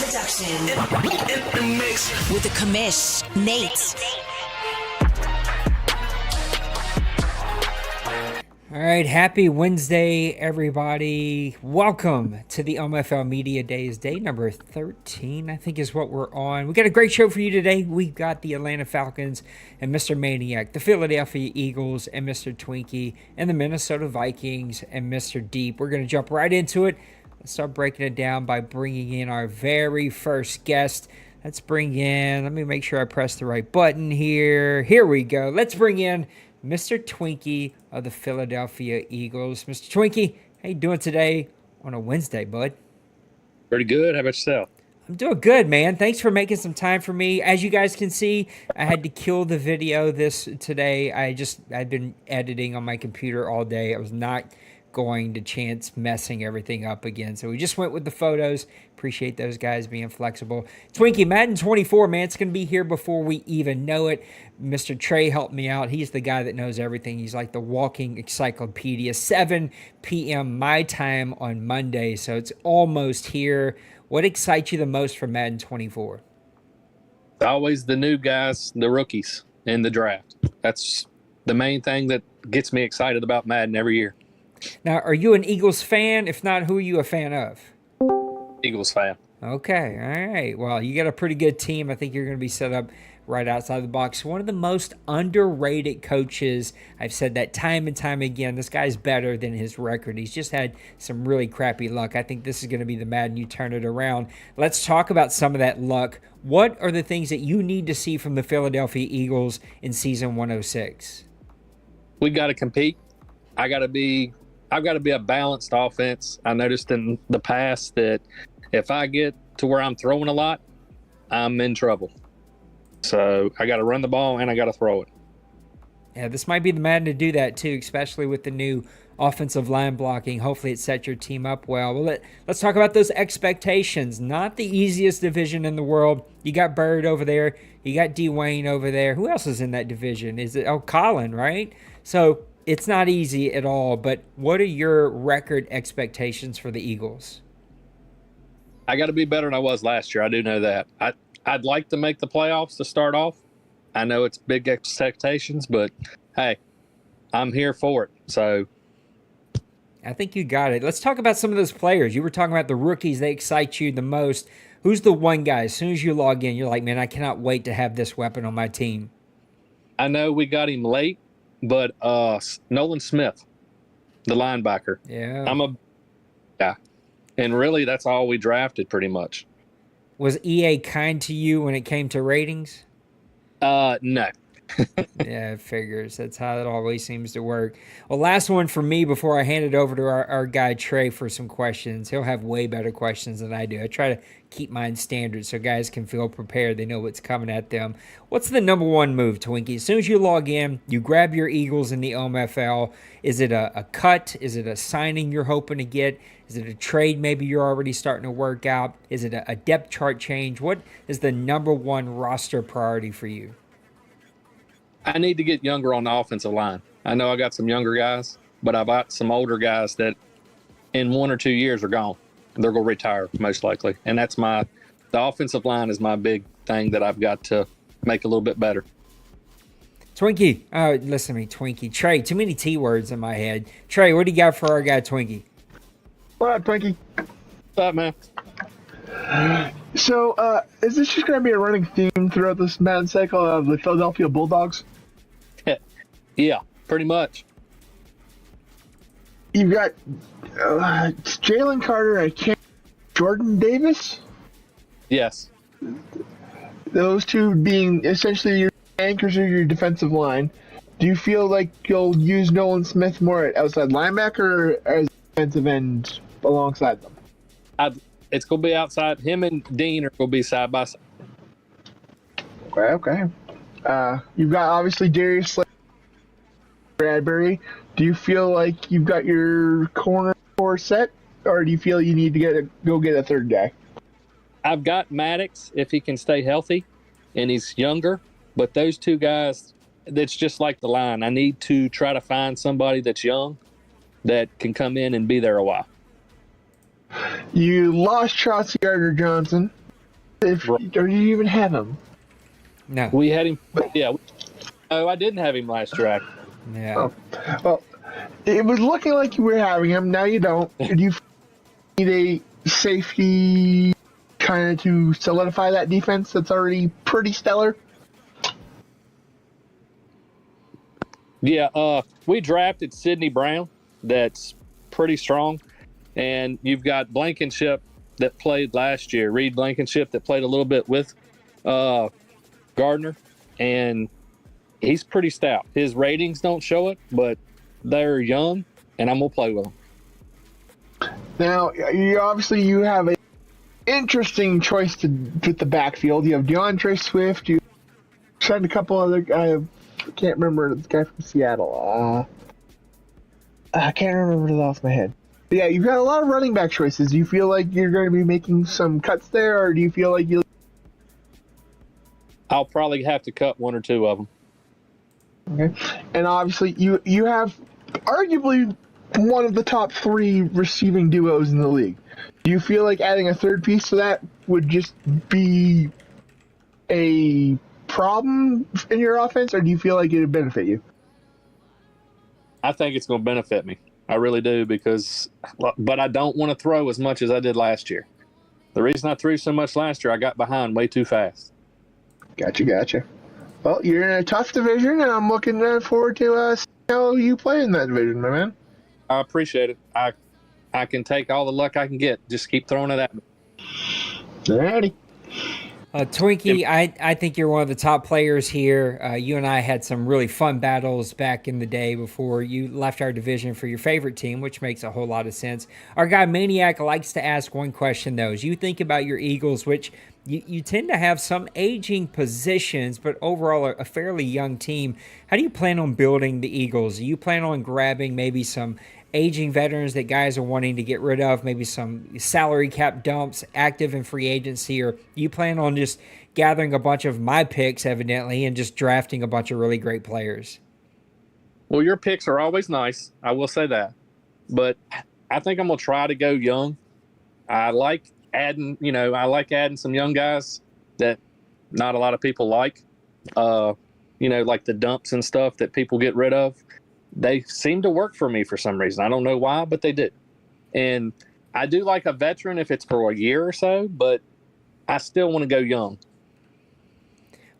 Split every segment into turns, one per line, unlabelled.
production.
In the mix.
With the commish, Nate.
All right, happy Wednesday, everybody. Welcome to the OMFL Media Days, day number 13, I think is what we're on. We got a great show for you today. We've got the Atlanta Falcons and Mr. Maniac, the Philadelphia Eagles and Mr. Twinky, and the Minnesota Vikings and Mr. Deep. We're going to jump right into it. Let's start breaking it down by bringing in our very first guest. Let me make sure I press the right button here. Here we go. Let's bring in Mr. Twinky of the Philadelphia Eagles. Mr. Twinky, how you doing today on a Wednesday, bud?
Pretty good. How about yourself?
I'm doing good, man. Thanks for making some time for me. As you guys can see, I had to kill the video today. I've been editing on my computer all day. I was not going to chance messing everything up again. So we just went with the photos. Appreciate those guys being flexible. Twinky, Madden 24, man, it's going to be here before we even know it. Mr. Trey helped me out. He's the guy that knows everything. He's like the walking encyclopedia. 7 p.m. my time on Monday, so it's almost here. What excites you the most for Madden 24?
It's always the new guys, the rookies in the draft. That's the main thing that gets me excited about Madden every year.
Now, are you an Eagles fan? If not, who are you a fan of?
Eagles fan.
Okay, all right. Well, you got a pretty good team. I think you're going to be set up right outside the box. One of the most underrated coaches. I've said that time and time again. This guy's better than his record. He's just had some really crappy luck. I think this is going to be the Madden you turn it around. Let's talk about some of that luck. What are the things that you need to see from the Philadelphia Eagles in season 106?
We got to compete. I've got to be a balanced offense. I noticed in the past that if I get to where I'm throwing a lot, I'm in trouble. So I got to run the ball and I got to throw it.
Yeah, this might be the Madden to do that too, especially with the new offensive line blocking. Hopefully it sets your team up well. Let's talk about those expectations. Not the easiest division in the world. You got Bird over there. You got Dwayne over there. Who else is in that division? Colin, right? So it's not easy at all, but what are your record expectations for the Eagles?
I got to be better than I was last year. I do know that. I'd like to make the playoffs to start off. I know it's big expectations, but hey, I'm here for it. So
I think you got it. Let's talk about some of those players. You were talking about the rookies. They excite you the most. Who's the one guy, as soon as you log in, you're like, man, I cannot wait to have this weapon on my team?
I know we got him late, but Nolan Smith, the linebacker.
Yeah.
And really, that's all we drafted pretty much.
Was EA kind to you when it came to ratings?
No.
Yeah, it figures. That's how it always seems to work. Well, last one for me before I hand it over to our guy Trey for some questions. He'll have way better questions than I do. I try to keep mine standard so guys can feel prepared. They know what's coming at them. What's the number one move, Twinkie? As soon as you log in, you grab your Eagles in the OMFL. Is it a cut? Is it a signing you're hoping to get? Is it a trade maybe you're already starting to work out? Is it a depth chart change? What is the number one roster priority for you?
I need to get younger on the offensive line. I know I got some younger guys, but I got some older guys that in 1 or 2 years are gone. They're going to retire most likely. And the offensive line is my big thing that I've got to make a little bit better.
Twinkie, listen to me, Twinkie. Trey, too many T words in my head. Trey, what do you got for our guy, Twinkie?
What up, Twinkie?
What's up, man?
So, is this just going to be a running theme throughout this Madden cycle of the Philadelphia Bulldogs?
Yeah, pretty much.
You've got Jalen Carter and Jordan Davis?
Yes.
Those two being essentially your anchors of your defensive line. Do you feel like you'll use Nolan Smith more at outside linebacker or as defensive end alongside them?
It's going to be outside. Him and Dean are going to be side by side.
Okay. You've got obviously Darius Slade, Bradbury. Do you feel like you've got your corner four set, or do you feel you need to go get a third guy?
I've got Maddox if he can stay healthy, and he's younger. But those two guys, that's just like the line. I need to try to find somebody that's young that can come in and be there a while.
You lost Chauncey Gardner-Johnson. If or do you even have him?
No.
We had him. Yeah. Oh, I didn't have him last year.
Yeah.
Oh, well, it was looking like you were having him. Now you don't. Do you need a safety kind of to solidify that defense that's already pretty stellar?
Yeah. We drafted Sidney Brown. That's pretty strong, and you've got Blankenship that played last year. Reed Blankenship that played a little bit with Gardner, and he's pretty stout. His ratings don't show it, but they're young, and I'm gonna play with them.
Now, you have a interesting choice to with the backfield. You have DeAndre Swift. You signed a couple other guys. I can't remember the guy from Seattle. I can't remember it off my head. But yeah, you've got a lot of running back choices. Do you feel like you're going to be making some cuts there, or do you feel like you?
I'll probably have to cut one or two of them.
Okay, and obviously you have arguably one of the top 3 receiving duos in the league. Do you feel like adding a third piece to that would just be a problem in your offense, or do you feel like it would benefit you?
I think it's going to benefit me. I really do but I don't want to throw as much as I did last year. The reason I threw so much last year, I got behind way too fast.
Gotcha. Well, you're in a tough division, and I'm looking forward to seeing how you play in that division, my man.
I appreciate it. I can take all the luck I can get. Just keep throwing it at me.
Alrighty.
Twinky, I think you're one of the top players here. You and I had some really fun battles back in the day before you left our division for your favorite team, which makes a whole lot of sense. Our guy Maniac likes to ask one question, though. As you think about your Eagles, which you tend to have some aging positions, but overall a fairly young team, how do you plan on building the Eagles? Do you plan on grabbing maybe some aging veterans that guys are wanting to get rid of, maybe some salary cap dumps active in free agency, or you plan on just gathering a bunch of my picks, evidently, and just drafting a bunch of really great players?
Well, your picks are always nice. I will say that. But I think I'm going to try to go young. I like adding some young guys that not a lot of people like, like the dumps and stuff that people get rid of. They seem to work for me for some reason. I don't know why, but they do. And I do like a veteran if it's for a year or so, but I still want to go young.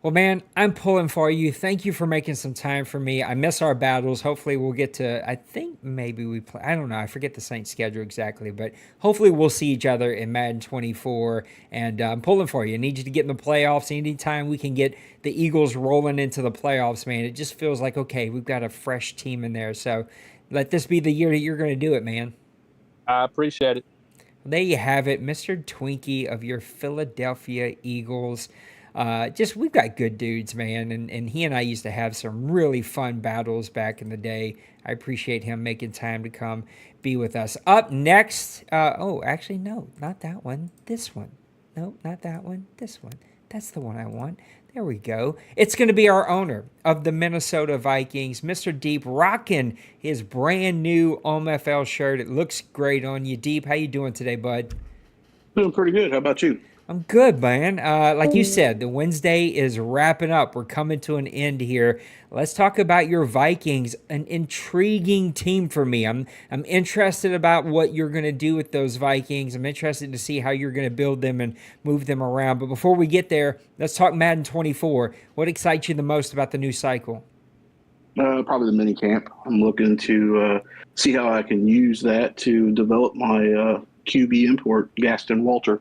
Well, man, I'm pulling for you. Thank you for making some time for me. I miss our battles. Hopefully we'll get to, I think maybe we play, I don't know. I forget the Saints schedule exactly, but hopefully we'll see each other in Madden 24. And I'm pulling for you. I need you to get in the playoffs. Anytime we can get the Eagles rolling into the playoffs, man, it just feels like, okay, we've got a fresh team in there. So let this be the year that you're going to do it, man.
I appreciate it.
Well, there you have it, Mr. Twinky of your Philadelphia Eagles. We've got good dudes, man, and he and I used to have some really fun battles back in the day. I appreciate him making time to come be with us. Up next, actually, no, not that one. This one. No, not that one. This one. That's the one I want. There we go. It's going to be our owner of the Minnesota Vikings, Mr. Deep, rocking his brand new OMFL shirt. It looks great on you. Deep, how you doing today, bud?
Doing pretty good. How about you?
I'm good, man. Like you said, the Wednesday is wrapping up. We're coming to an end here. Let's talk about your Vikings, an intriguing team for me. I'm interested about what you're going to do with those Vikings. I'm interested to see how you're going to build them and move them around. But before we get there, let's talk Madden 24. What excites you the most about the new cycle?
Probably the mini camp. I'm looking to see how I can use that to develop my QB import, Gaston Walter.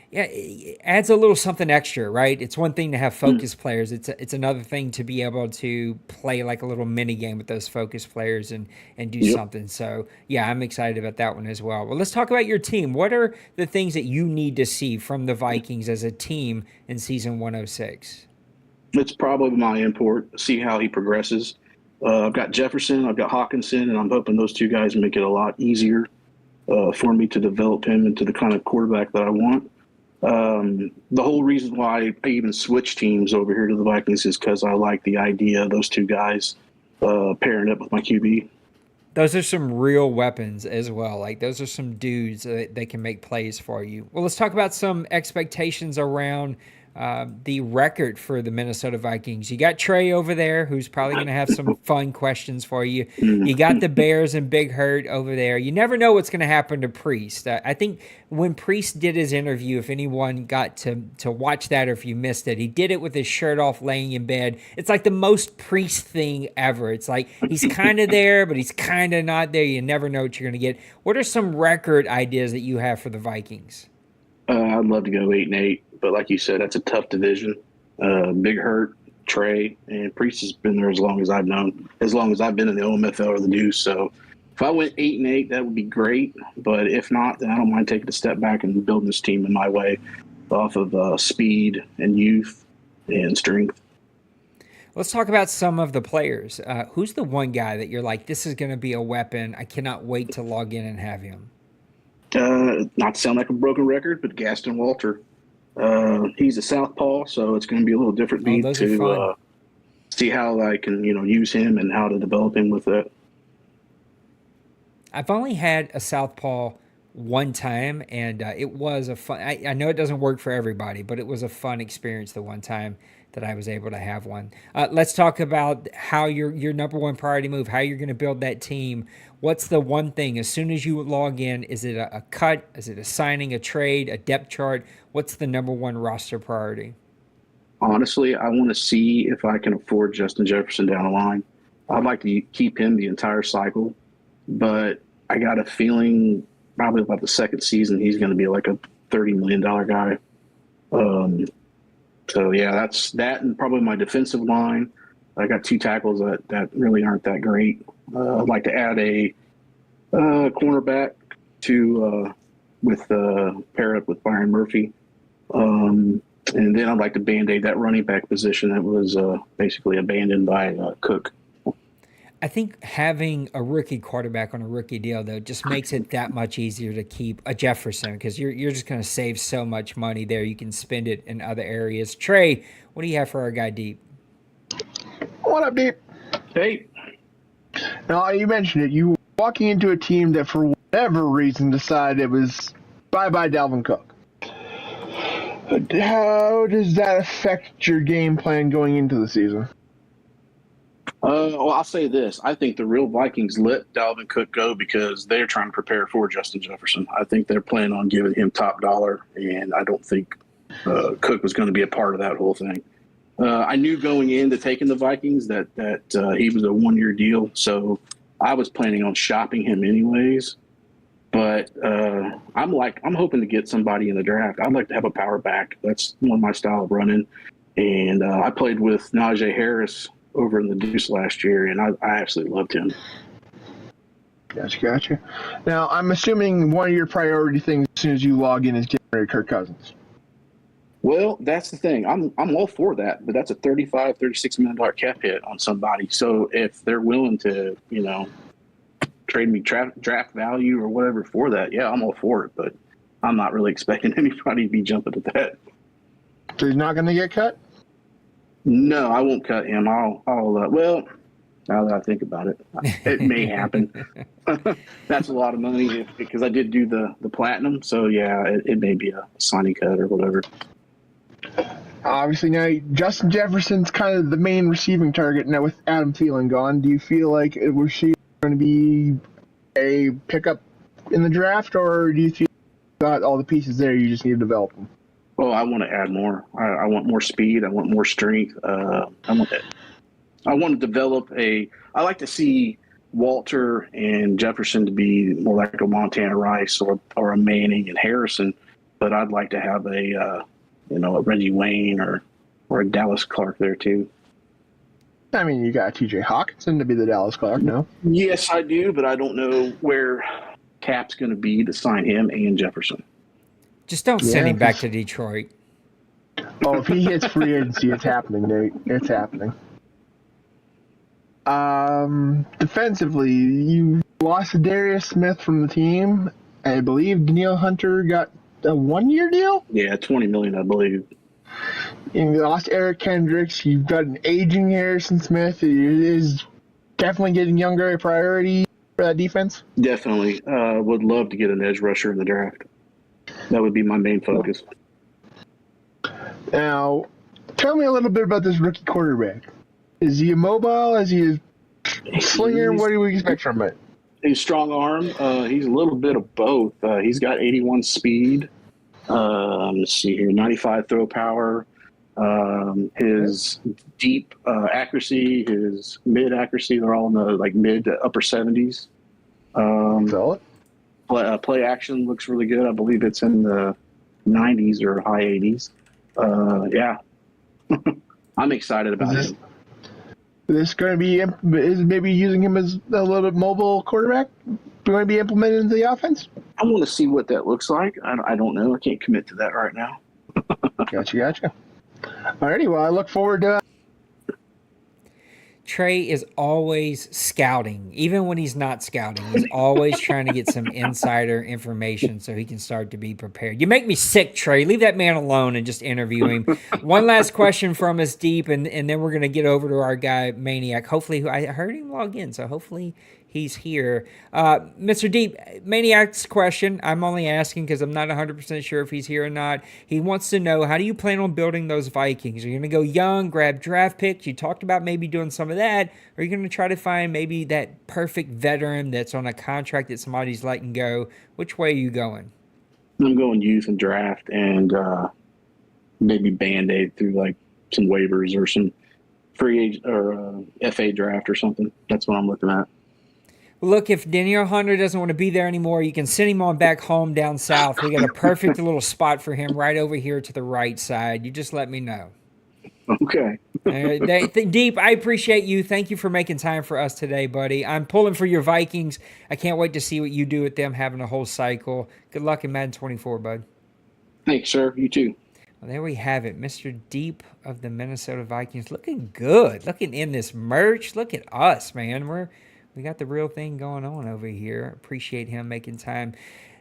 Yeah, it adds a little something extra, right? It's one thing to have focus players. It's another thing to be able to play like a little mini game with those focus players and do something. So, yeah, I'm excited about that one as well. Well, let's talk about your team. What are the things that you need to see from the Vikings as a team in season 106?
It's probably my import, see how he progresses. I've got Jefferson, I've got Hawkinson, and I'm hoping those two guys make it a lot easier for me to develop him into the kind of quarterback that I want. The whole reason why I even switched teams over here to the Vikings is because I like the idea of those two guys pairing up with my QB.
Those are some real weapons as well. Like those are some dudes that can make plays for you. Well, let's talk about some expectations around the record for the Minnesota Vikings. You got Trey over there, who's probably going to have some fun questions for you. You got the Bears and Big Hurt over there. You never know what's going to happen to Priest. I think when Priest did his interview, if anyone got to watch that or if you missed it, he did it with his shirt off laying in bed. It's like the most Priest thing ever. It's like he's kind of there, but he's kind of not there. You never know what you're going to get. What are some record ideas that you have for the Vikings?
I'd love to go 8-8, but like you said, that's a tough division. Big Hurt, Trey, and Priest has been there as long as I've known, as long as I've been in the OMFL or the Deuce. So if I went 8-8, that would be great. But if not, then I don't mind taking a step back and building this team in my way off of speed and youth and strength.
Let's talk about some of the players. Who's the one guy that you're like, this is going to be a weapon? I cannot wait to log in and have him.
Not to sound like a broken record, but Gaston Walter. He's a southpaw, so it's going to be a little different beat to see how I can, use him and how to develop him with that.
I've only had a southpaw one time, and it was a fun. I know it doesn't work for everybody, but it was a fun experience the one time that I was able to have one. Let's talk about how your number one priority move, how you're going to build that team. What's the one thing as soon as you log in? Is it a cut? Is it a signing, a trade, a depth chart? What's the number one roster priority?
Honestly, I want to see if I can afford Justin Jefferson down the line. I'd like to keep him the entire cycle, but I got a feeling probably about the second season he's going to be like a $30 million guy. So, yeah, that's that, and probably my defensive line. I got two tackles that really aren't that great. I'd like to add a cornerback to pair up with Byron Murphy. And then I'd like to Band-Aid that running back position that was basically abandoned by Cook.
I think having a rookie quarterback on a rookie deal, though, just makes it that much easier to keep a Jefferson because you're just going to save so much money there. You can spend it in other areas. Trey, what do you have for our guy Deep?
What up, Deep?
Hey.
Now, you mentioned it. You were walking into a team that, for whatever reason, decided it was bye-bye Dalvin Cook. How does that affect your game plan going into the season?
Well, I'll say this. I think the real Vikings let Dalvin Cook go because they're trying to prepare for Justin Jefferson. I think they're planning on giving him top dollar, and I don't think Cook was going to be a part of that whole thing. I knew going into taking the Vikings that he was a one-year deal, so I was planning on shopping him anyways. But I'm hoping to get somebody in the draft. I'd like to have a power back. That's one of my style of running. And I played with Najee Harris over in the Deuce last year, and I absolutely loved him.
Gotcha. Now, I'm assuming one of your priority things as soon as you log in is getting rid of Kirk Cousins.
Well, that's the thing. I'm all for that, but that's a $36 million cap hit on somebody. So if they're willing to, trade me draft value or whatever for that, yeah, I'm all for it. But I'm not really expecting anybody to be jumping at that.
So he's not going to get cut?
No, I won't cut him. Well, now that I think about it, it may happen. That's a lot of money because I did do the platinum. So, yeah, it may be a signing cut or whatever.
Obviously, now Justin Jefferson's kind of the main receiving target now with Adam Thielen gone. Do you feel like it was going to be a pickup in the draft, or do you feel you got all the pieces there, you just need to develop them?
Well, I want to add more. I want more speed. I want more strength. I want to develop I like to see Walter and Jefferson to be more like a Montana Rice or a Manning and Harrison, but I'd like to have a Reggie Wayne or a Dallas Clark there too.
I mean, you got TJ Hawkinson to be the Dallas Clark, no?
Yes, I do, but I don't know where Cap's going to be to sign him and Jefferson.
Just don't send him back to Detroit.
Oh, if he hits free agency, it's happening, Nate. It's happening. Defensively, you lost Darius Smith from the team. I believe Danielle Hunter got a one-year deal?
Yeah, $20 million, I believe.
And you lost Eric Kendricks. You've got an aging Harrison Smith. It is definitely getting younger a priority. for that defense?
Definitely. Would love to get an edge rusher in the draft. That would be my main focus.
Now, tell me a little bit about this rookie quarterback. Is he immobile? Is he a slinger? What do we expect from it?
He's strong arm. He's a little bit of both. He's got 81 speed. Let's see here, 95 throw power. His deep accuracy, his mid accuracy, they're all in the mid to upper 70s.
Solid.
Play action looks really good. I believe it's in the 90s or high 80s. Yeah, I'm excited about him.
Is this going to be is maybe using him as a little bit mobile quarterback? Going to be implemented into the offense?
I want to see what that looks like. I don't know. I can't commit to that right now.
Gotcha. Alrighty, well, I look forward to
Trey is always scouting. Even when he's not scouting, he's always trying to get some insider information so he can start to be prepared. You make me sick, Trey. Leave that man alone and just interview him. One last question from us, Deep, and then we're going to get over to our guy, Maniac. Hopefully, I heard him log in, so hopefully he's here. Mr. Deep, Maniac's question, I'm only asking because I'm not 100% sure if he's here or not. He wants to know, how do you plan on building those Vikings? Are you going to go young, grab draft picks? You talked about maybe doing some of that. Or are you going to try to find maybe that perfect veteran that's on a contract that somebody's letting go? Which way are you going?
I'm going youth and draft and maybe Band-Aid through like some waivers or some free agent or FA draft or something. That's what I'm looking at.
Look, if Danielle Hunter doesn't want to be there anymore, you can send him on back home down south. We got a perfect little spot for him right over here to the right side. You just let me know.
Okay.
Deep, I appreciate you. Thank you for making time for us today, buddy. I'm pulling for your Vikings. I can't wait to see what you do with them having a whole cycle. Good luck in Madden 24, bud.
Thanks, sir. You too.
Well, there we have it. Mr. Deep of the Minnesota Vikings. Looking good. Looking in this merch. Look at us, man. We got the real thing going on over here. Appreciate him making time.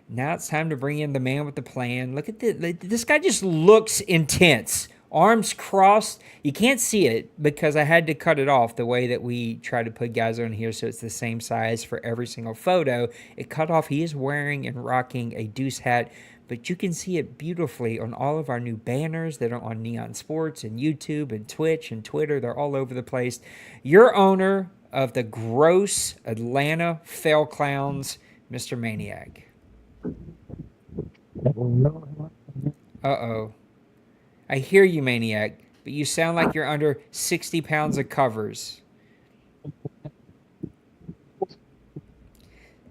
Now it's time to bring in the man with the plan. Look at this guy just looks intense. Arms crossed. You can't see it because I had to cut it off the way that we try to put guys on here so it's the same size for every single photo. It cut off. He is wearing and rocking a Deuce hat, but you can see it beautifully on all of our new banners that are on Neon Sports and YouTube and Twitch and Twitter. They're all over the place. Your owner of the gross Atlanta Fail Clowns, Mr. Maniac. Uh-oh. I hear you, Maniac, but you sound like you're under 60 pounds of covers.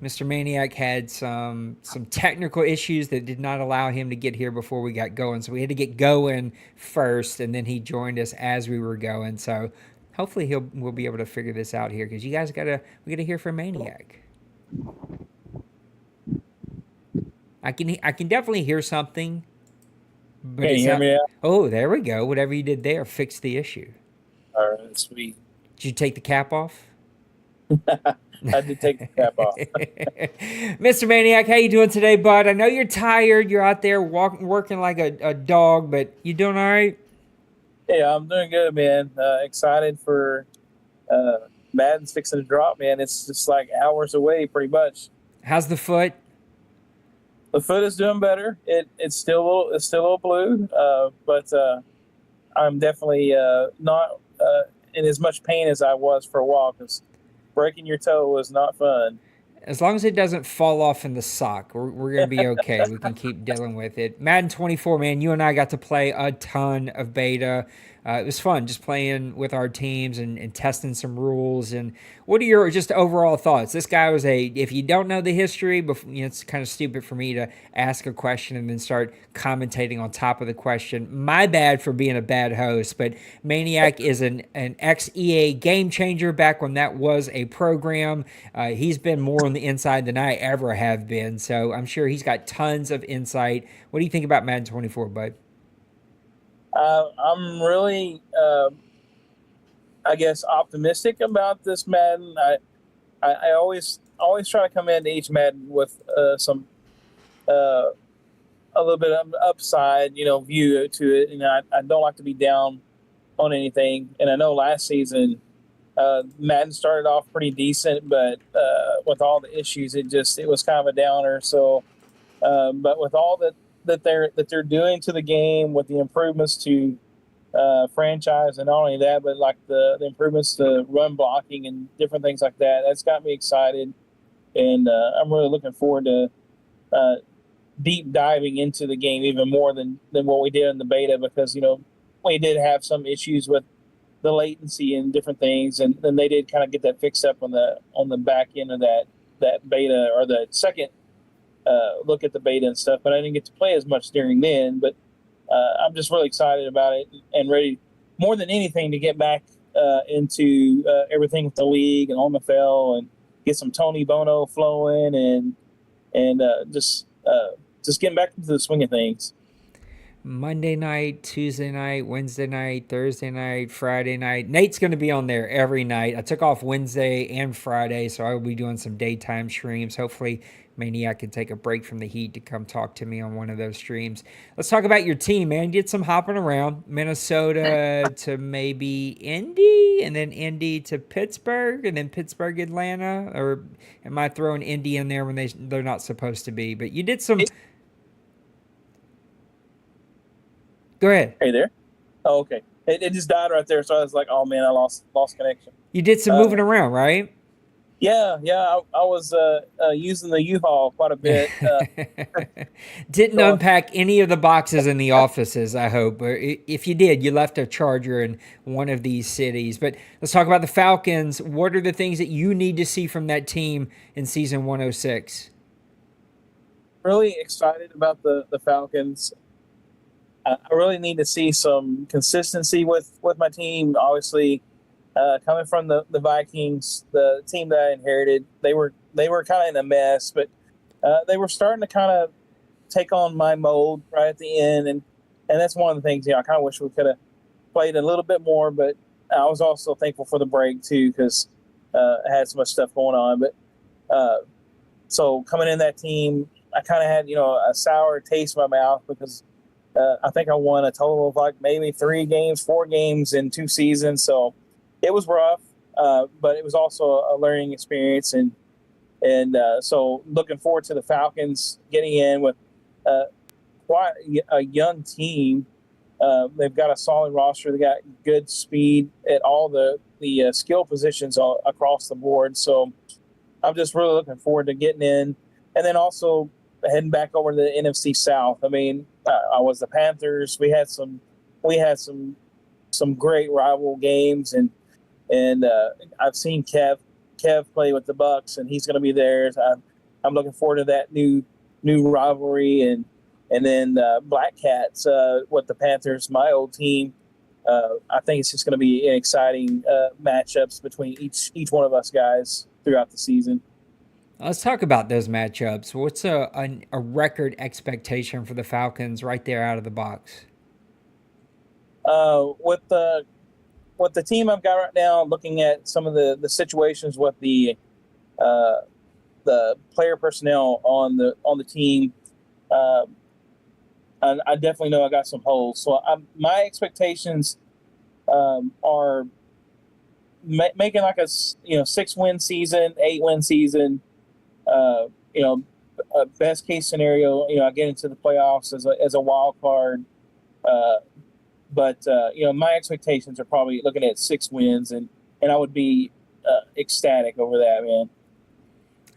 Mr. Maniac had some technical issues that did not allow him to get here before we got going, so we had to get going first, and then he joined us as we were going, so hopefully we'll be able to figure this out here because you guys we gotta hear from Maniac. I can definitely hear something. But
can you hear me out?
Oh, there we go. Whatever you did there fixed the issue.
All right, sweet.
Did you take the cap off?
I did take the cap off.
Mr. Maniac, how you doing today, bud? I know you're tired. You're out there working like a dog, but you doing all right?
Yeah, I'm doing good, man. Excited for Madden's fixing to drop, man. It's just like hours away, pretty much.
How's the foot?
The foot is doing better. It's still a little blue, but I'm definitely not in as much pain as I was for a while because breaking your toe was not fun.
As long as it doesn't fall off in the sock, we're going to be okay. We can keep dealing with it. Madden 24, man, you and I got to play a ton of beta. It was fun just playing with our teams and testing some rules. And what are your just overall thoughts? This guy was if you don't know the history, it's kind of stupid for me to ask a question and then start commentating on top of the question. My bad for being a bad host, but Maniac is an ex-EA game changer back when that was a program. He's been more on the inside than I ever have been, so I'm sure he's got tons of insight. What do you think about Madden 24, bud?
I'm really, I guess, optimistic about this Madden. I always try to come into each Madden with some a little bit of upside, view to it. And I don't like to be down on anything. And I know last season Madden started off pretty decent, but with all the issues, it was kind of a downer. So, but with all that they're doing to the game, with the improvements to franchise, and not only that, but like the improvements to run blocking and different things like that, that's got me excited, and I'm really looking forward to deep diving into the game even more than what we did in the beta, because we did have some issues with the latency and different things, and then they did kind of get that fixed up on the back end of that beta, or the second look at the beta and stuff. But I didn't get to play as much during then. But I'm just really excited about it and ready, more than anything, to get back into everything with the league and OMFL, and get some Tony Bono flowing, and just getting back into the swing of things.
Monday night, Tuesday night, Wednesday night, Thursday night, Friday night. Nate's going to be on there every night. I took off Wednesday and Friday, so I will be doing some daytime streams. Hopefully, Maniac can take a break from the heat to come talk to me on one of those streams. Let's talk about your team, man. Get some hopping around. Minnesota to maybe Indy, and then Indy to Pittsburgh, and then Pittsburgh, Atlanta. Or am I throwing Indy in there when they're not supposed to be? But you did some... Go ahead.
Hey there. Oh, okay. It just died right there, so I was like, "Oh man, I lost connection."
You did some moving around, right?
Yeah. I was using the U-Haul quite a bit.
Didn't unpack any of the boxes in the offices, I hope. Or if you did, you left a charger in one of these cities. But let's talk about the Falcons. What are the things that you need to see from that team in season 106?
Really excited about the Falcons. I really need to see some consistency with my team. Obviously, coming from the Vikings, the team that I inherited, they were kind of in a mess, but they were starting to kind of take on my mold right at the end, and that's one of the things. I kind of wish we could have played a little bit more, but I was also thankful for the break too, because I had so much stuff going on. But so coming in that team, I kind of had a sour taste in my mouth, because I think I won a total of like maybe 4 games in 2 seasons. So it was rough, but it was also a learning experience. And so looking forward to the Falcons getting in with quite a young team. They've got a solid roster. They got good speed at all the skill positions across the board. So I'm just really looking forward to getting in. And then also heading back over to the NFC South. I mean, I was the Panthers. We had some great rival games, and I've seen Kev play with the Bucks, and he's going to be there. I'm looking forward to that new rivalry, and then Black Cats with the Panthers, my old team. I think it's just going to be an exciting matchups between each one of us guys throughout the season.
Let's talk about those matchups. What's a record expectation for the Falcons right there out of the box?
With the team I've got right now, looking at some of the situations with the player personnel on the team, I definitely know I got some holes. So my expectations are making like a 6-win season, 8-win season. A best case scenario, I get into the playoffs as a wild card. But my expectations are probably looking at 6 wins, and I would be ecstatic over that, man.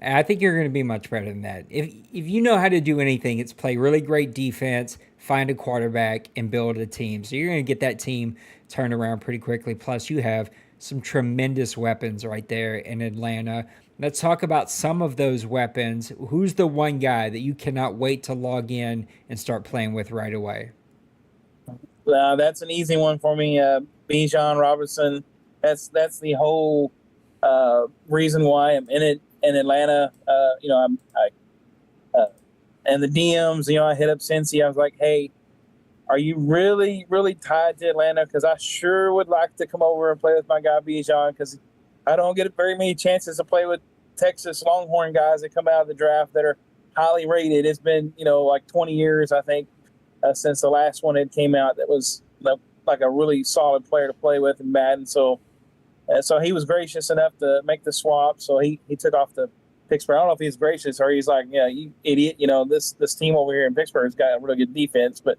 I think you're going to be much better than that. If you know how to do anything, it's play really great defense, find a quarterback, and build a team. So you're going to get that team turned around pretty quickly. Plus, you have some tremendous weapons right there in Atlanta. Let's talk about some of those weapons. Who's the one guy that you cannot wait to log in and start playing with right away?
That's an easy one for me. Bijan Robinson. That's the whole reason why I'm in it in Atlanta. And the DMs. I hit up Cincy. I was like, hey, are you really, really tied to Atlanta? Because I sure would like to come over and play with my guy Bijan, because I don't get very many chances to play with Texas Longhorn guys that come out of the draft that are highly rated. It's been, like 20 years, I think, since the last one had came out that was like a really solid player to play with in Madden. So And so he was gracious enough to make the swap. So he took off to Pittsburgh. I don't know if he's gracious or he's like, yeah, you idiot. This team over here in Pittsburgh has got a really good defense. But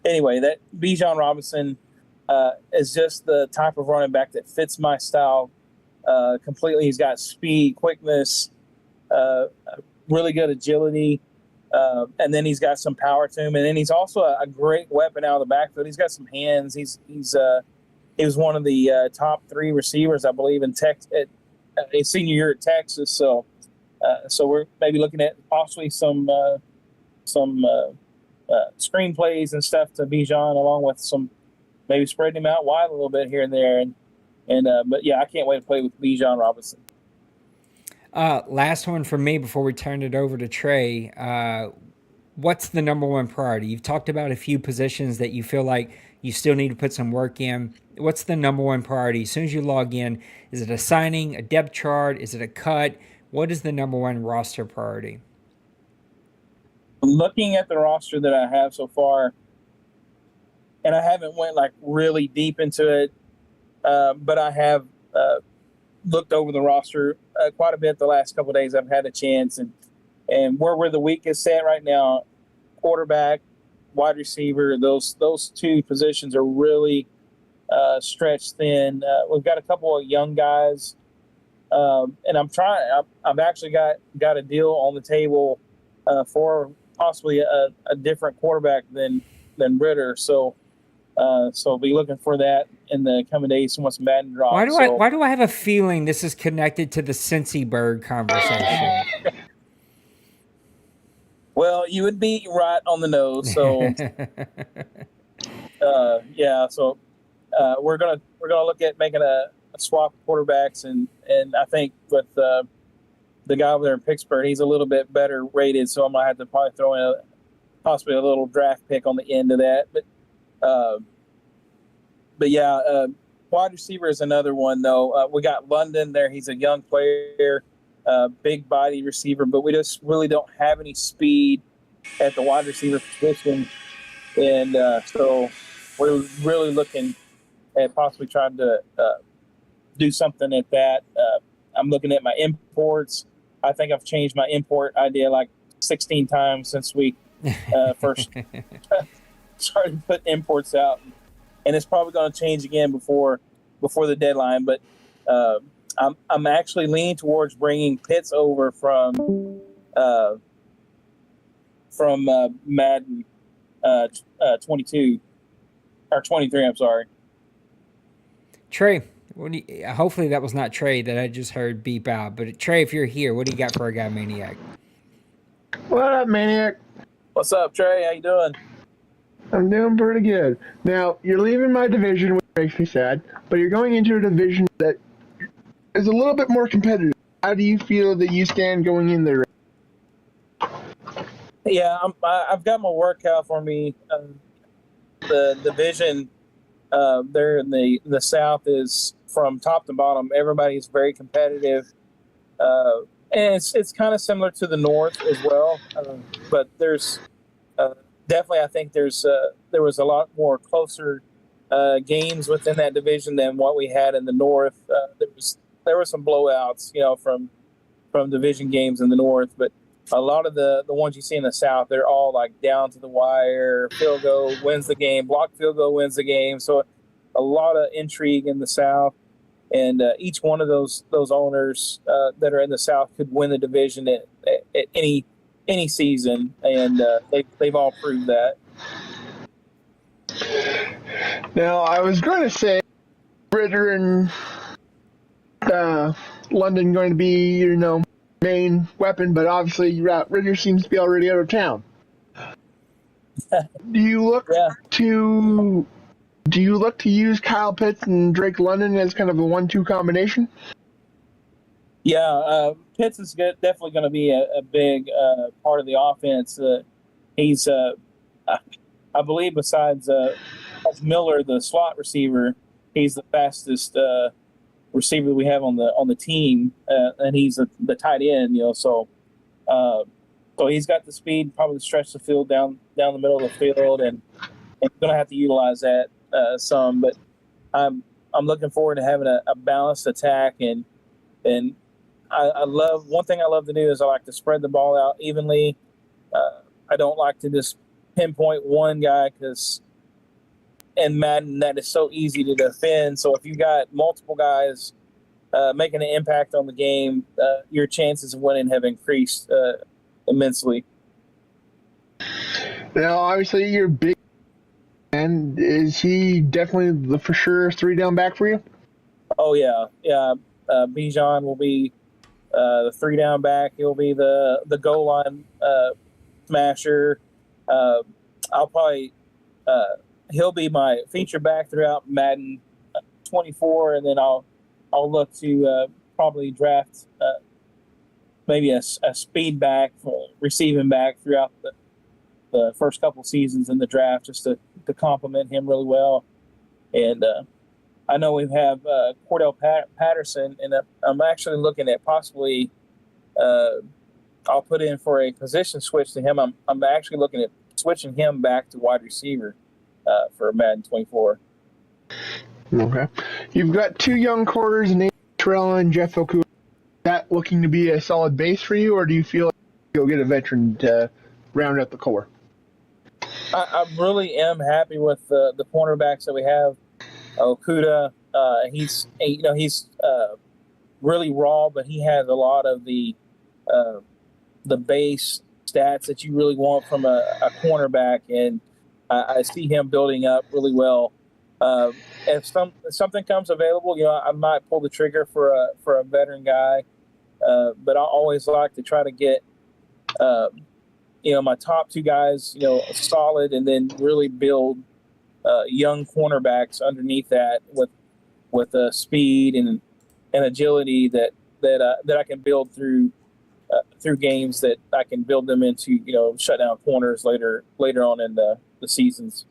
anyway, that Bijan Robinson is just the type of running back that fits my style completely. He's got speed, quickness, really good agility, and then he's got some power to him. And then he's also a great weapon out of the backfield. He's got some hands. He was one of the top 3 receivers, I believe, in his senior year at Texas. So we're maybe looking at possibly some screenplays and stuff to Bijan, along with some maybe spreading him out wide a little bit here and there. But yeah, I can't wait to play with Bijan Robinson.
Last one from me before we turn it over to Trey. What's the number one priority? You've talked about a few positions that you feel like you still need to put some work in. What's the number one priority? As soon as you log in, is it a signing, a depth chart? Is it a cut? What is the number one roster priority?
Looking at the roster that I have so far, and I haven't went like really deep into it, but I have looked over the roster quite a bit the last couple of days. I've had a chance, and where we're the weakest at right now, quarterback, wide receiver, those 2 positions are really stretched thin. We've got a couple of young guys, and I've actually got a deal on the table for possibly a different quarterback than Ritter. So be looking for that in the coming days once Madden drops.
Why do I have a feeling this is connected to the Cincy Bird conversation?
Well, you would be right on the nose. So, yeah. So, we're gonna look at making a swap of quarterbacks, and I think with the guy over there in Pittsburgh, he's a little bit better rated. So I'm gonna have to probably throw in possibly a little draft pick on the end of that. But yeah, wide receiver is another one though. We got London there. He's a young player. Big body receiver, but we just really don't have any speed at the wide receiver position. And so we're really looking at possibly trying to do something at that. I'm looking at my imports. I think I've changed my import idea like 16 times since we first started putting imports out. And it's probably going to change again before the deadline. But I'm actually leaning towards bringing Pitts over from Madden 22 or 23. I'm sorry.
Trey, hopefully that was not Trey that I just heard beep out. But Trey, if you're here, what do you got for our guy Maniac?
What up, Maniac?
What's up, Trey? How you doing?
I'm doing pretty good. Now, you're leaving my division, which makes me sad, but you're going into a division that is a little bit more competitive. How do you feel that you stand going in there?
Yeah, I've got my work cut for me. The division there in the South is from top to bottom. Everybody's very competitive, and it's kind of similar to the North as well. But there's definitely, I think there was a lot more closer games within that division than what we had in the North. There were some blowouts, from division games in the North, but a lot of the ones you see in the South, they're all like down to the wire. Field goal wins the game. Blocked field goal wins the game. So a lot of intrigue in the South, and each one of those owners that are in the South could win the division at any season, and they've all proved that.
Now, I was going to say Ritter and London going to be your main weapon, but obviously Ritter seems to be already out of town. Do you look to use Kyle Pitts and Drake London as kind of a 1-2 combination?
Yeah, Pitts is definitely going to be a big part of the offense. He's, I believe, besides Miller, the slot receiver, he's the fastest receiver we have on the team, and he's the tight end. So he's got the speed, probably stretch the field down the middle of the field, and going to have to utilize that some. But I'm I'm looking forward to having a balanced attack, and I love, one thing I love to do is I like to spread the ball out evenly. I don't like to just pinpoint one guy, because in Madden that is so easy to defend. So if you got multiple guys making an impact on the game, your chances of winning have increased immensely.
Now, obviously, you're big. And is he definitely the for sure 3-down back for you?
Oh yeah. Bijan will be the 3-down back. He'll be the goal line smasher. I'll probably he'll be my feature back throughout Madden 24, and then I'll look to probably draft maybe a speed back, receiving back throughout the first couple seasons in the draft, just to complement him really well. And I know we have Cordell Patterson, and I'm actually looking at possibly I'll put in for a position switch to him. I'm actually looking at switching him back to wide receiver for Madden 24.
Okay. You've got 2 young quarters, Nate Terrell and Jeff Okuda. Is that looking to be a solid base for you, or do you feel like you'll get a veteran to round out the core?
I really am happy with the cornerbacks that we have. Okuda, he's really raw, but he has a lot of the base stats that you really want from a cornerback, and I see him building up really well. If something comes available, I might pull the trigger for a veteran guy, but I always like to try to get my top 2 guys solid, and then really build young cornerbacks underneath that with speed and agility that I can build through games, that I can build them into shutdown corners later on in the seasons.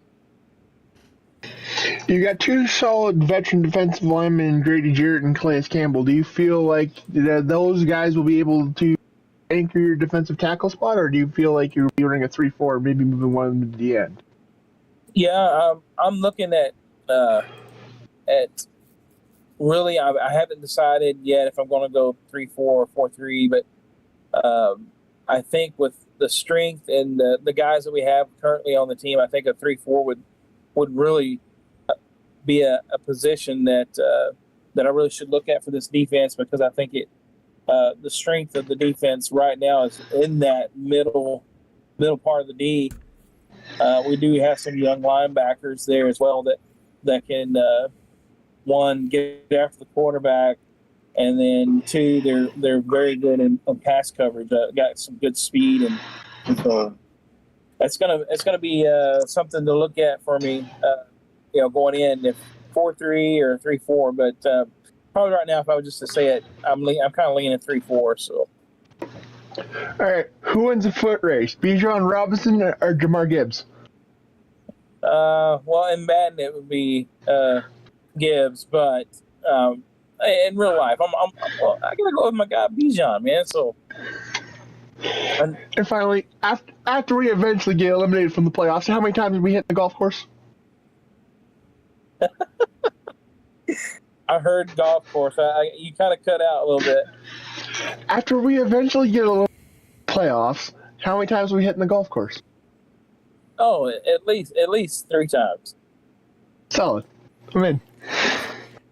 You got 2 solid veteran defensive linemen, Grady Jarrett and Calais Campbell. Do you feel like those guys will be able to anchor your defensive tackle spot, or do you feel like you're running a 3-4, maybe moving one of them to the end?
Yeah, I'm looking at really, I haven't decided yet if I'm going to go 3-4 or 4-3, but I think with the strength and the guys that we have currently on the team, I think a 3-4 would really be a position that I really should look at for this defense, because I think the strength of the defense right now is in that middle part of the D. We do have some young linebackers there as well that can one, get after the quarterback, and then 2, they're very good in pass coverage. Got some good speed, and so it's gonna be something to look at for me. Going in, if 4-3 or 3-4, but probably right now, if I was just to say it, I'm kind of leaning 3-4. So.
All right, who wins the foot race, Bijan Robinson or Jamar Gibbs?
Well, in Madden it would be Gibbs, but in real life, I gotta go with my guy Bijan, man. So.
And finally, after we eventually get eliminated from the playoffs, how many times did we hit the golf course?
I heard golf course. You kind of cut out a little bit.
After we eventually get eliminated from the playoffs, how many times are we hitting the golf course?
Oh, at least 3 times.
Solid. I'm in.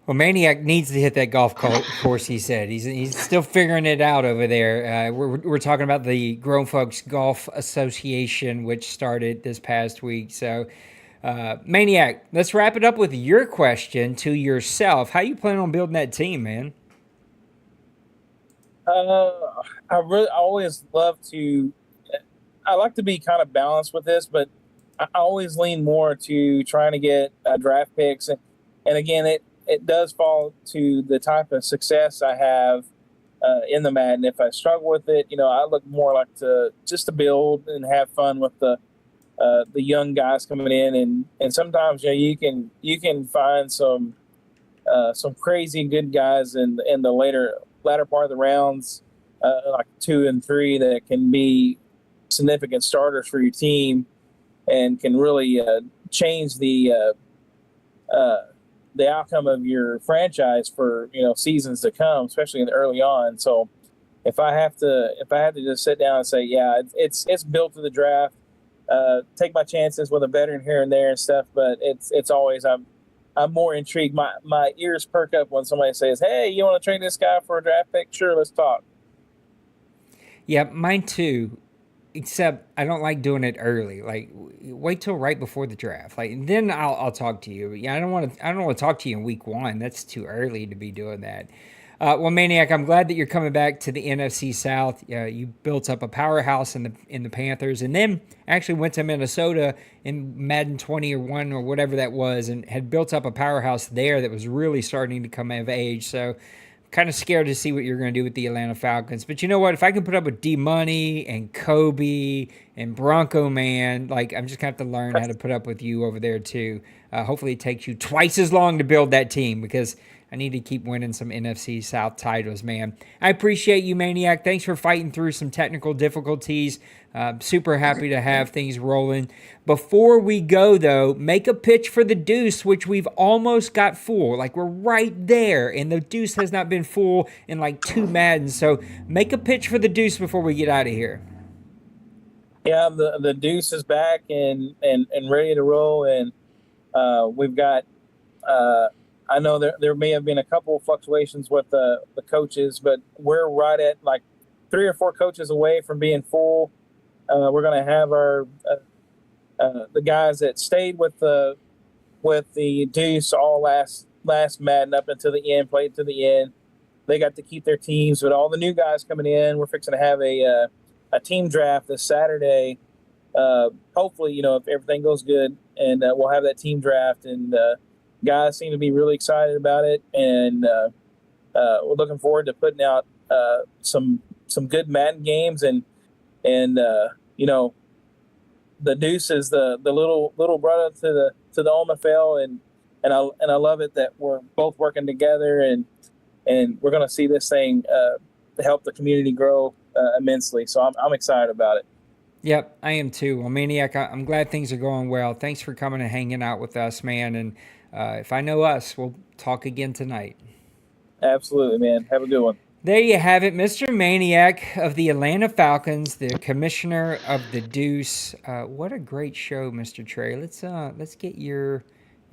Well, Maniac needs to hit that golf course, he said. He's still figuring it out over there. We're talking about the Grown Folks Golf Association, which started this past week. So, Maniac, let's wrap it up with your question to yourself. How you planning on building that team, man?
I always love to. I like to be kind of balanced with this, but I always lean more to trying to get draft picks, and again, it does fall to the type of success I have in the Madden. If I struggle with it, I look more like to build and have fun with the young guys coming in, and sometimes you can find some crazy good guys in the latter part of the rounds, like 2 and 3, that can be significant starters for your team and can really change the the outcome of your franchise for seasons to come, especially in the early on. So if I have to just sit down and say, yeah, it's built to the draft, take my chances with a veteran here and there and stuff, but it's always I'm more intrigued. My ears perk up when somebody says, hey, you want to trade this guy for a draft pick? Sure, let's talk.
Yeah, mine too. Except I don't like doing it early. Like, wait till right before the draft. Like, then I'll talk to you. Yeah, I don't want to talk to you in week 1. That's too early to be doing that. Well, Maniac, I'm glad that you're coming back to the NFC South. You built up a powerhouse in the Panthers, and then actually went to Minnesota in Madden 20 or 1 or whatever that was, and had built up a powerhouse there that was really starting to come of age. So kind of scared to see what you're going to do with the Atlanta Falcons. But you know what? If I can put up with D-Money and Kobe and Bronco Man, like, I'm just going to have to learn how to put up with you over there too. Hopefully it takes you twice as long to build that team, because I need to keep winning some NFC South titles, man. I appreciate you, Maniac. Thanks for fighting through some technical difficulties. Super happy to have things rolling. Before we go, though, make a pitch for the Deuce, which we've almost got full. Like, we're right there, and the Deuce has not been full in like 2 Maddens. So make a pitch for the Deuce before we get out of here.
Yeah, the Deuce is back and ready to roll, and we've got I know there may have been a couple of fluctuations with the coaches, but we're right at like 3 or 4 coaches away from being full. We're going to have our the guys that stayed with the Deuce all last Madden up until the end, played to the end. They got to keep their teams, but all the new guys coming in, we're fixing to have a team draft this Saturday. Hopefully, if everything goes good, and we'll have that team draft, and guys seem to be really excited about it, and we're looking forward to putting out some good Madden games, and the Deuce is the little brother to the OMFL, and I love it that we're both working together, and we're going to see this thing help the community grow immensely. So I'm excited about it.
Yep, I am too. Well, Maniac, I'm glad things are going well. Thanks for coming and hanging out with us, man. And if I know us, we'll talk again tonight.
Absolutely, man. Have a good one.
There you have it, Mr. Maniac of the Atlanta Falcons, the commissioner of the Deuce. What a great show, Mr. Trey. Let's get your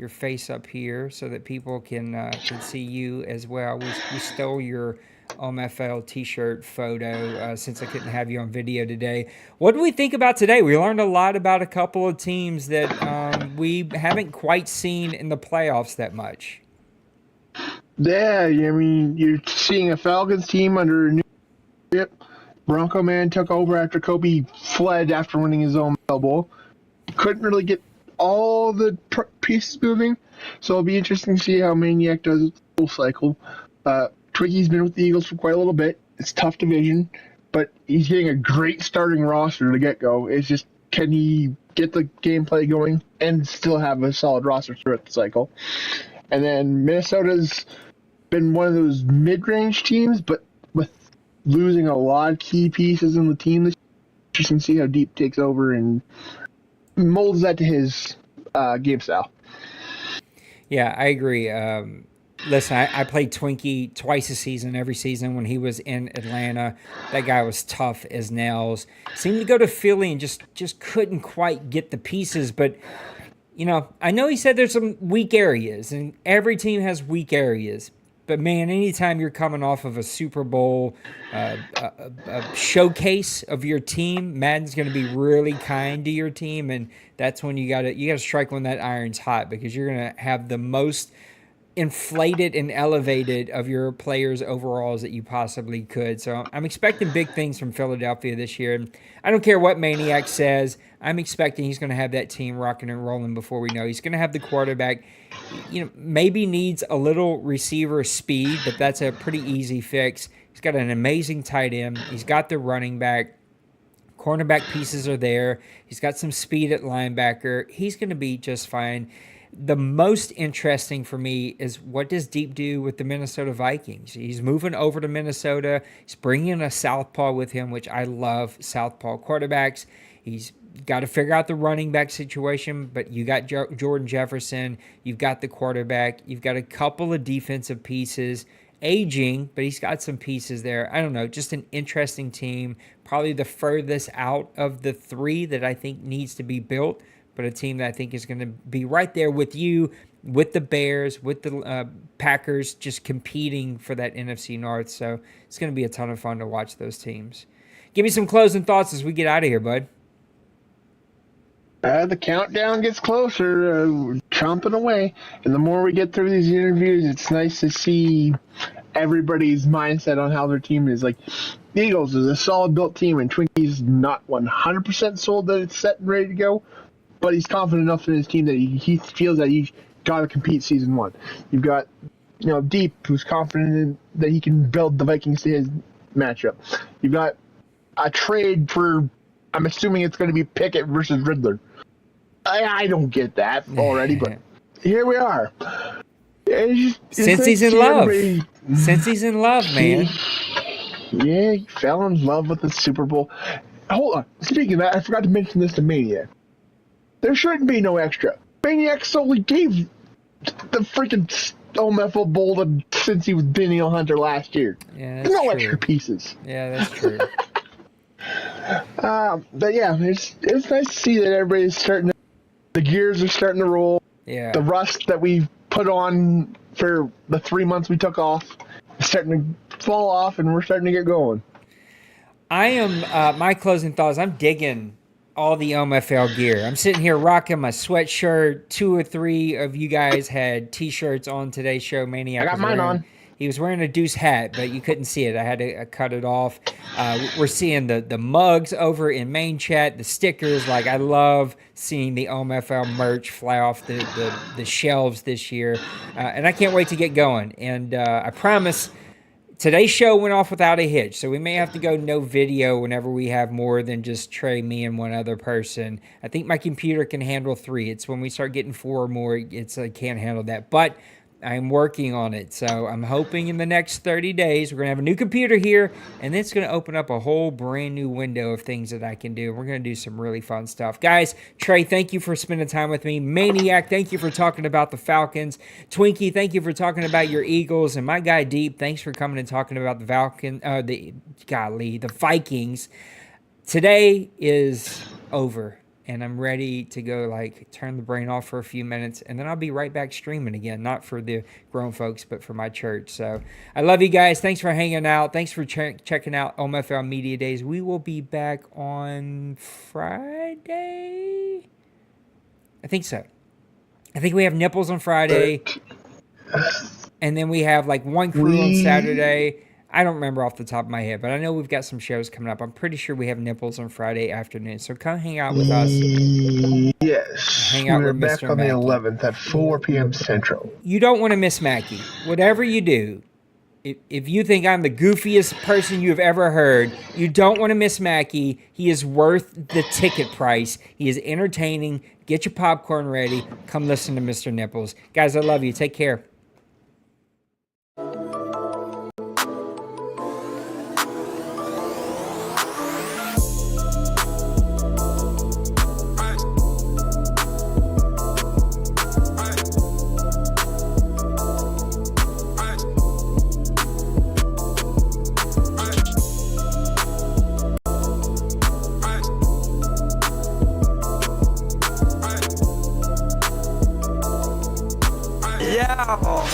face up here so that people can see you as well. We stole your OMFL t-shirt photo since I couldn't have you on video today. What do we think about today? We learned a lot about a couple of teams that we haven't quite seen in the playoffs that much.
Yeah, I mean, you're seeing a Falcons team under a new leadership. Bronco Man took over after Kobe fled after winning his own Bowl. Couldn't really get all the pieces moving, so it'll be interesting to see how Maniac does with the full cycle. Twinky's been with the Eagles for quite a little bit. It's a tough division, but he's getting a great starting roster to get-go. It's just, can he get the gameplay going and still have a solid roster throughout the cycle? And then Minnesota's been one of those mid-range teams, but with losing a lot of key pieces in the team this year, you can see how Deep takes over and molds that to his game style.
Yeah, I agree. Listen, I played Twinky twice a season, every season when he was in Atlanta. That guy was tough as nails. Seemed to go to Philly and just couldn't quite get the pieces. But, I know he said there's some weak areas, and every team has weak areas. But, man, anytime you're coming off of a Super Bowl, a showcase of your team, Madden's going to be really kind to your team, and that's when you gotta strike when that iron's hot, because you're going to have the most inflated and elevated of your players' overalls that you possibly could. So I'm expecting big things from Philadelphia this year. And I don't care what Maniac says. I'm expecting he's going to have that team rocking and rolling before we know. He's going to have the quarterback, maybe needs a little receiver speed, but that's a pretty easy fix. He's got an amazing tight end. He's got the running back. Cornerback pieces are there. He's got some speed at linebacker. He's going to be just fine. The most interesting for me is, what does Deep do with the Minnesota Vikings? He's moving over to Minnesota. He's bringing a southpaw with him, which I love southpaw quarterbacks. He's got to figure out the running back situation, but you got Jordan Jefferson. You've got the quarterback. You've got a couple of defensive pieces. Aging, but he's got some pieces there. I don't know, just an interesting team. Probably the furthest out of the three that I think needs to be built, but a team that I think is going to be right there with you, with the Bears, with the Packers, just competing for that NFC North. So it's going to be a ton of fun to watch those teams. Give me some closing thoughts as we get out of here, bud.
The countdown gets closer, chomping away. And the more we get through these interviews, it's nice to see everybody's mindset on how their team is. Like, the Eagles is a solid built team, and Twinky's not 100% sold that it's set and ready to go, but he's confident enough in his team that he feels that he's got to compete season one. You've got, Deep, who's confident that he can build the Vikings to his matchup. You've got a trade for, I'm assuming it's going to be Pickett versus Riddler. I don't get that already, but here we are.
Since he's in love. Since he's in love, man.
Yeah, he fell in love with the Super Bowl. Hold on. Speaking of that, I forgot to mention this to Maniac. There shouldn't be no extra. Maniac solely gave the freaking OMFL Bowl since he was Daniel Hunter last year.
Yeah,
no
true.
extra pieces.
Yeah, that's true.
But yeah, it's nice to see that everybody's the gears are starting to roll.
Yeah.
The rust that we put on for the 3 months we took off is starting to fall off, and we're starting to get going.
I am, my closing thoughts, I'm digging all the OMFL gear. I'm sitting here rocking my sweatshirt. 2 or 3 of you guys had T-shirts on today's show. Maniac.
I got mine on.
He was wearing a Deuce hat, but you couldn't see it. I had to cut it off. We're seeing the mugs over in main chat, the stickers. Like, I love seeing the OMFL merch fly off the shelves this year. And I can't wait to get going. And I promise today's show went off without a hitch, so we may have to go no video whenever we have more than just Trey, me, and one other person. I think my computer can handle 3. It's when we start getting 4 or more, I can't handle that. But I'm working on it, so I'm hoping in the next 30 days we're going to have a new computer here, and it's going to open up a whole brand new window of things that I can do. We're going to do some really fun stuff. Guys, Trey, thank you for spending time with me. Maniac, thank you for talking about the Falcons. Twinky, thank you for talking about your Eagles. And my guy, Deep, thanks for coming and talking about the the Vikings. Today is over. And I'm ready to go, turn the brain off for a few minutes, and then I'll be right back streaming again, not for the grown folks, but for my church. So I love you guys. Thanks for hanging out. Thanks for checking out OMFL Media Days. We will be back on Friday. I think so. I think we have nipples on Friday, and then we have, one crew on Saturday. I don't remember off the top of my head, but I know we've got some shows coming up. I'm pretty sure we have nipples on Friday afternoon, so come hang out with us.
Yes.
Hang out
We're
with
back
Mr.
on the
Mackey.
11th at 4 p.m. Central.
You don't want to miss Mackey. Whatever you do, if you think I'm the goofiest person you've ever heard, you don't want to miss Mackey. He is worth the ticket price. He is entertaining. Get your popcorn ready. Come listen to Mr. Nipples. Guys, I love you. Take care.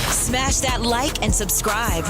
Smash that like and subscribe.